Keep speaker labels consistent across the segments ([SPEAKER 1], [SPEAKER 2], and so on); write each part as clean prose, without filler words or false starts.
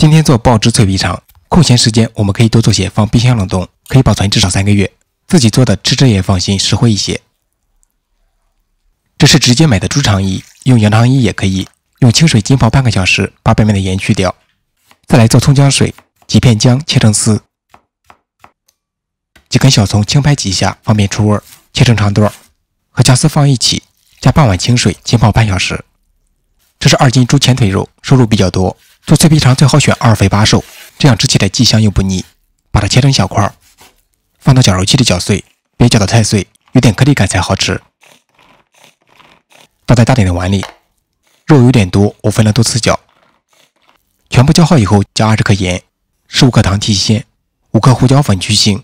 [SPEAKER 1] 今天做爆汁脆皮肠，空闲时间我们可以多做些，放冰箱冷冻，可以保存至少3个月。自己做的吃着也放心，实惠一些。这是直接买的猪肠衣，用羊肠衣也可以。用清水浸泡半个小时，把表面的盐去掉。再来做葱姜水，几片姜切成丝，几根小葱轻拍几下，方便出味，切成长段，和姜丝放一起，加半碗清水浸泡半小时。这是2斤猪前腿肉，收入比较多。做脆皮肠最好选2肥8瘦，这样吃起来既香又不腻。把它切成小块，放到绞肉机里绞碎，别绞得太碎，有点颗粒感才好吃。倒在大点的碗里，肉有点多，我分了多次搅。全部搅好以后，加20克盐，15克糖提鲜，5克胡椒粉去腥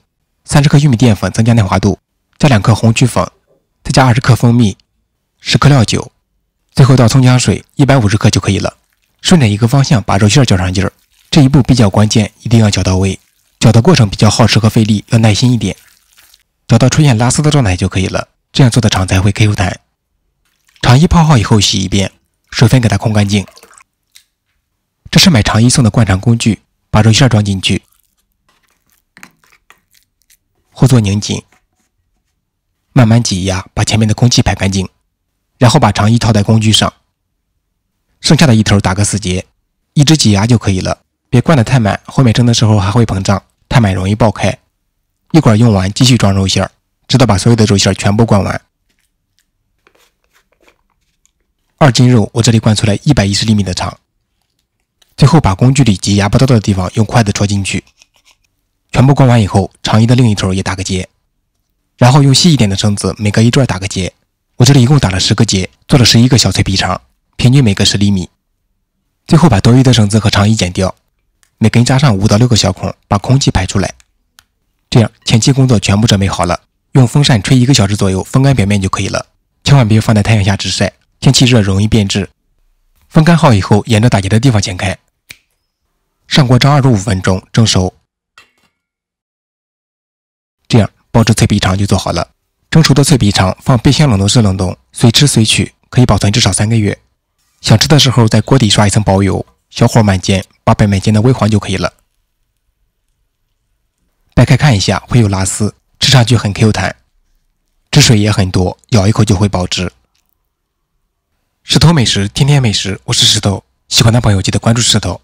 [SPEAKER 1] ，30克玉米淀粉增加耐滑度，加2克红曲粉，再加20克蜂蜜，10克料酒，最后倒葱姜水150克就可以了。顺着一个方向把肉馅搅上劲儿，这一步比较关键，一定要搅到位。搅的过程比较耗时和费力，要耐心一点。搅到出现拉丝的状态就可以了，这样做的肠才会 Q 弹。肠衣泡好以后洗一遍，水分给它控干净。这是买肠衣送的灌肠工具，把肉馅装进去，后座拧紧，慢慢挤压，把前面的空气排干净，然后把肠衣套在工具上。剩下的一头打个死结，一直挤压就可以了，别灌得太满，后面蒸的时候还会膨胀，太满容易爆开。一管用完继续装肉馅，直到把所有的肉馅全部灌完。2斤肉我这里灌出来110厘米的肠，最后把工具里挤压不到的地方用筷子戳进去。全部灌完以后，肠衣的另一头也打个结，然后用细一点的绳子每隔一转打个结。我这里一共打了10个结，做了11个小脆皮肠，平均每个10厘米。最后把多余的绳子和肠衣剪掉，每根扎上5到6个小孔，把空气排出来。这样前期工作全部准备好了，用风扇吹1个小时左右，风干表面就可以了。千万别放在太阳下直晒，天气热容易变质。风干好以后，沿着打结的地方剪开，上锅蒸25分钟蒸熟。这样爆汁脆皮肠就做好了。蒸熟的脆皮肠放冰箱冷冻室冷冻，随吃随取，可以保存至少3个月。想吃的时候在锅底刷一层薄油，小火慢煎，把表面煎得微黄就可以了。掰开看一下，会有拉丝，吃上去很 Q 弹，汁水也很多，咬一口就会爆汁。石头美食，天天美食，我是石头，喜欢的朋友记得关注石头。